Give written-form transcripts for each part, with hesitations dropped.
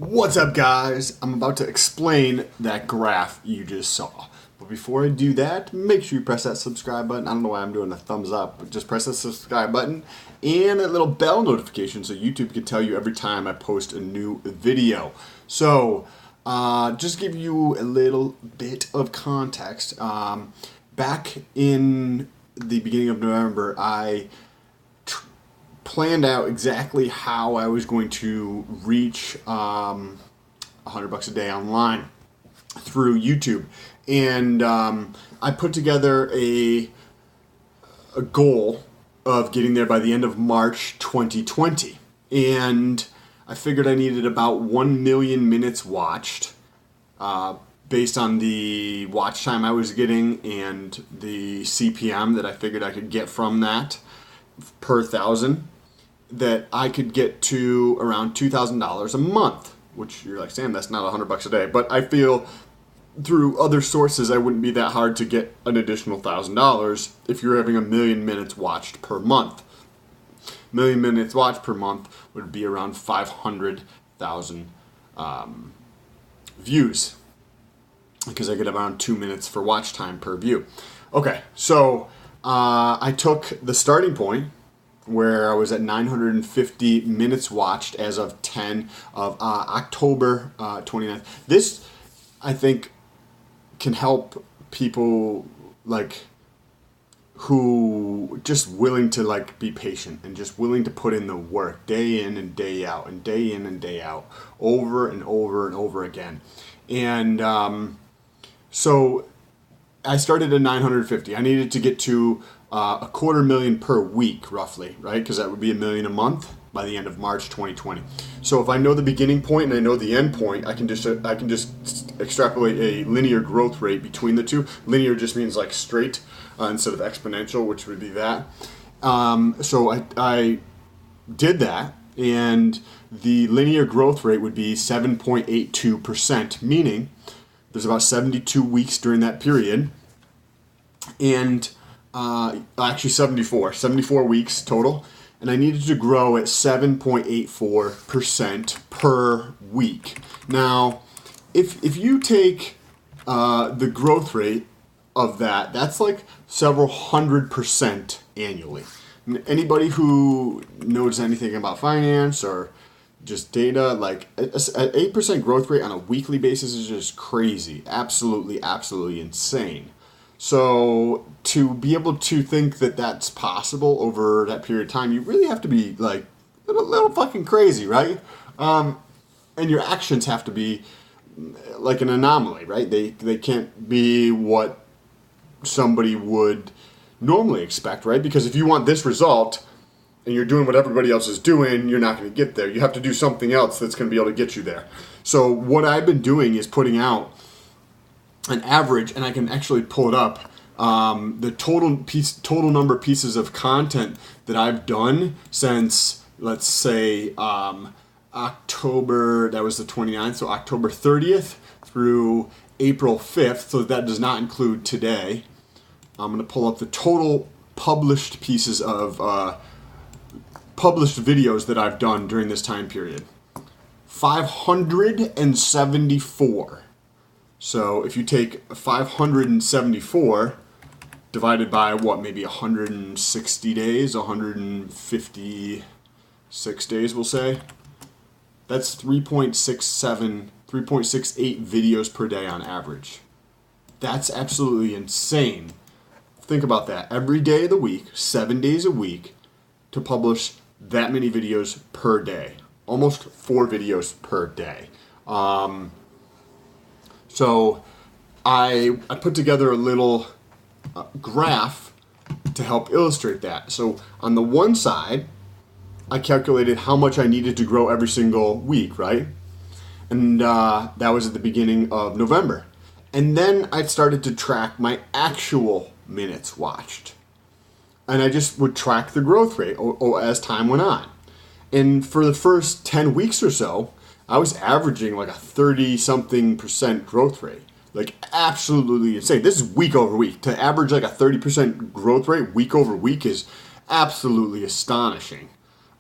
What's up, guys? I'm about to explain that graph you just saw. But before I do that, make sure you press that subscribe button. I don't know why I'm doing a thumbs up, but just press the subscribe button and a little bell notification so YouTube can tell you every time I post a new video. So, just give you a little bit of context. Back in the beginning of November, I planned out exactly how I was going to reach $100 a day online through YouTube, and I put together a goal of getting there by the end of March 2020, and I figured I needed about 1 million minutes watched based on the watch time I was getting and the CPM that I figured I could get from that per thousand, that I could get to around $2,000 a month, which you're like, Sam, that's not $100 a day. But I feel through other sources, I wouldn't be that hard to get an additional $1,000 if you're having 1 million minutes watched per month. 1 million minutes watched per month would be around 500,000 views, because I get around 2 minutes for watch time per view. Okay, so I took the starting point where I was at 950 minutes watched as of October 29th. This, I think, can help people like who just willing to like be patient and just willing to put in the work day in and day out and day in and day out over and over and over again. And so I started at 950. I needed to get to 250,000 per week, roughly, right? Because that would be 1 million a month by the end of March 2020. So if I know the beginning point and I know the end point, I can just extrapolate a linear growth rate between the two. Linear just means like straight instead of exponential, which would be that. So I did that, and the linear growth rate would be 7.82%, meaning there's about 72 weeks during that period, and actually 74 weeks total, and I needed to grow at 7.84% per week. Now, if you take the growth rate of that, that's like several 100% annually. And anybody who knows anything about finance or just data, like an 8% growth rate on a weekly basis is just crazy. Absolutely insane. So to be able to think that that's possible over that period of time, you really have to be like a little fucking crazy, right? And your actions have to be like an anomaly, right? They can't be what somebody would normally expect, right? Because if you want this result and you're doing what everybody else is doing, you're not going to get there. You have to do something else that's going to be able to get you there. So what I've been doing is putting out an average, and I can actually pull it up, the total number of pieces of content that I've done since, let's say, October, that was the 29th, so October 30th through April 5th, so that does not include today. I'm going to pull up the total published pieces of published videos that I've done during this time period. 574. So if you take 574 divided by what, maybe 160 days, 156 days, we'll say, that's 3.68 videos per day on average. That's absolutely insane. Think about that. Every day of the week, 7 days a week, to publish that many videos per day. Almost 4 videos per day. So I put together a little graph to help illustrate that. So on the one side, I calculated how much I needed to grow every single week, right? And that was at the beginning of November. And then I started to track my actual minutes watched. And I just would track the growth rate as time went on. And for the first 10 weeks or so, I was averaging like a 30-something% growth rate. Like absolutely insane. This is week over week. To average like a 30% growth rate week over week is absolutely astonishing.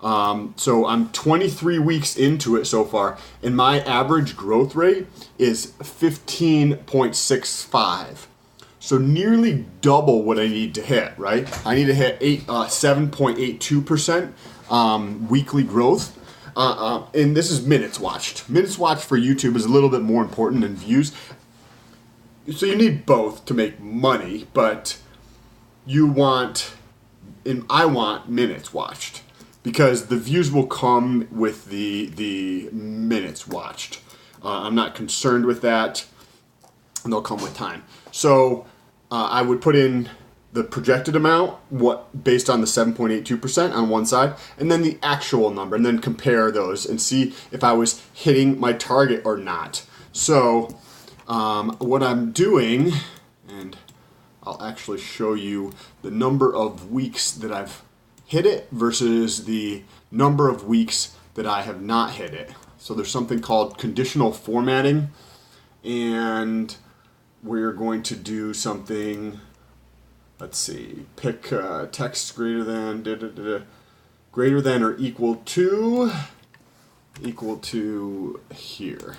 So I'm 23 weeks into it so far, and my average growth rate is 15.65. So nearly double what I need to hit, right? I need to hit 7.82% weekly growth. And this is minutes watched. Minutes watched for YouTube is a little bit more important than views. So you need both to make money, but you want, and I want minutes watched, because the views will come with the minutes watched. I'm not concerned with that, and they'll come with time. So I would put in the projected amount, based on the 7.82% on one side, and then the actual number, and then compare those and see if I was hitting my target or not. So what I'm doing, and I'll actually show you the number of weeks that I've hit it versus the number of weeks that I have not hit it. So there's something called conditional formatting, and we're going to do something. Let's see, pick text greater than, greater than or equal to here,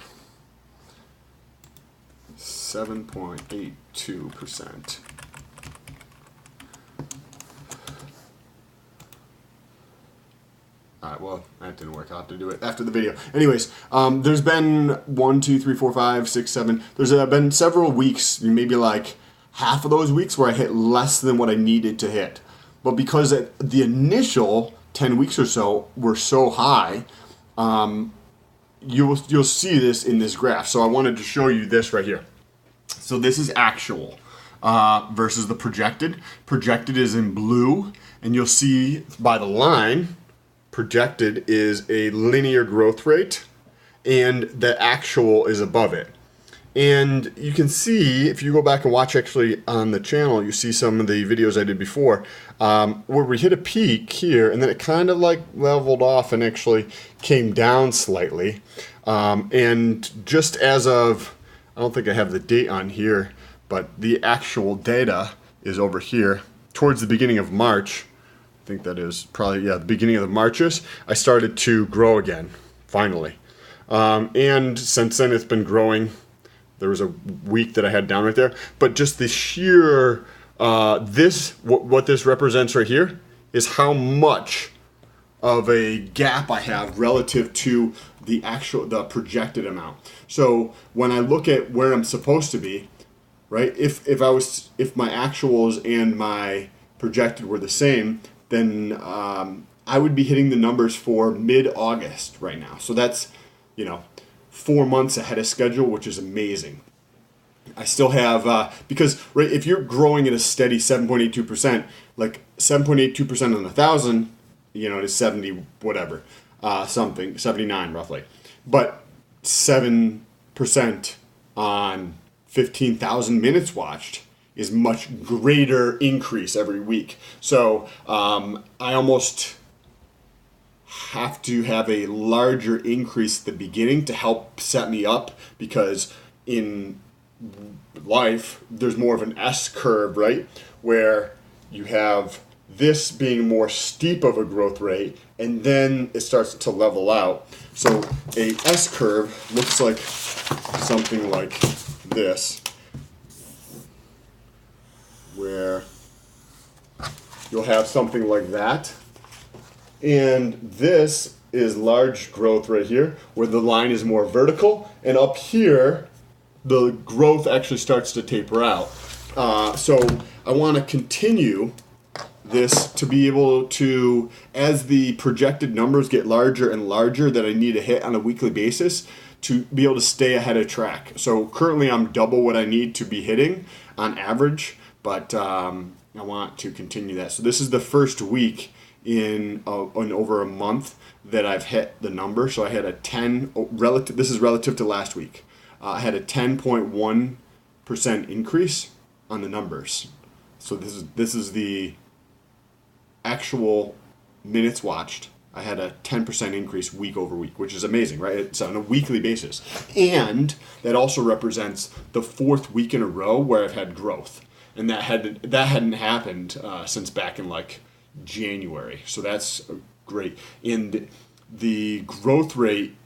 7.82%. All right, well, that didn't work. I'll have to do it after the video. Anyways, there's been 1, 2, 3, 4, 5, 6, 7. There's been several weeks, maybe like half of those weeks, where I hit less than what I needed to hit. But because the initial 10 weeks or so were so high, you'll see this in this graph. So I wanted to show you this right here. So this is actual versus the projected. Projected is in blue, and you'll see by the line, projected is a linear growth rate, and the actual is above it. And you can see, if you go back and watch actually on the channel, you see some of the videos I did before, where we hit a peak here, and then it kind of like leveled off and actually came down slightly. And just as of, I don't think I have the date on here, but the actual data is over here. Towards the beginning of March, I think that is probably, yeah, the beginning of the Marches, I started to grow again, finally. And since then it's been growing. There was a week that I had down right there, but just the sheer, what this represents right here is how much of a gap I have relative to the projected amount. So when I look at where I'm supposed to be, right, if my actuals and my projected were the same, then I would be hitting the numbers for mid-August right now. So that's, 4 months ahead of schedule, which is amazing. I still have, because right, if you're growing at a steady 7.82%, like 7.82% on 1,000, it is 70 whatever, something, 79 roughly. But 7% on 15,000 minutes watched is much greater increase every week. So I almost have to have a larger increase at the beginning to help set me up, because in life there's more of an S curve, right, where you have this being more steep of a growth rate, and then it starts to level out. So a S curve looks like something like this, where you'll have something like that. And this is large growth right here, where the line is more vertical, and up here the growth actually starts to taper out. So I want to continue this to be able to, as the projected numbers get larger and larger that I need to hit on a weekly basis, to be able to stay ahead of track. So currently I'm double what I need to be hitting on average, but I want to continue that. So this is the first week in over a month that I've hit the number. So I had a 10 relative. This is relative to last week. I had a 10.1% increase on the numbers. So this is the actual minutes watched. I had a 10% increase week over week, which is amazing, right? It's on a weekly basis, and that also represents the 4th week in a row where I've had growth, and that hadn't happened since back in like January. So that's great. And the growth rate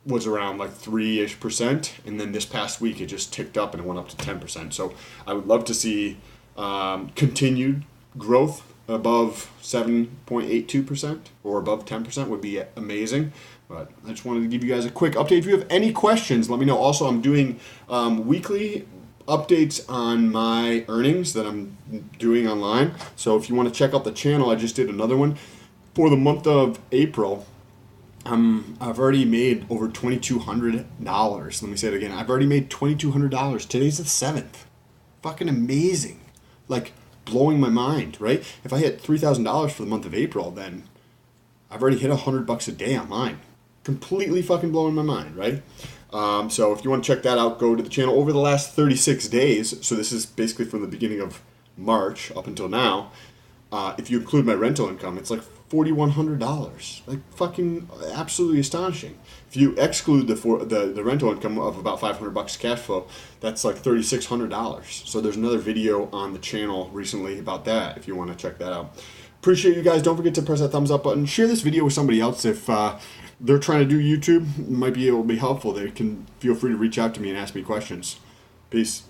was around like 3-ish%, and then this past week it just ticked up and it went up to 10%. So I would love to see continued growth above 7.82% or above 10% would be amazing. But I just wanted to give you guys a quick update. If you have any questions, let me know. Also, I'm doing weekly updates on my earnings that I'm doing online. So if you want to check out the channel, I just did another one for the month of April. I've already made over $2,200. Let me say it again. I've already made $2,200. Today's the 7th. Fucking amazing. Like, blowing my mind, right? If I hit $3,000 for the month of April, then I've already hit $100 a day on mine. Completely fucking blowing my mind, right? So if you want to check that out, go to the channel. Over the last 36 days, so this is basically from the beginning of March up until now, if you include my rental income, it's like $4,100. Like, fucking absolutely astonishing. If you exclude the rental income of about $500 cash flow, that's like $3,600. So there's another video on the channel recently about that if you want to check that out. Appreciate you guys. Don't forget to press that thumbs up button. Share this video with somebody else if they're trying to do YouTube. It might be able to be helpful. They can feel free to reach out to me and ask me questions. Peace.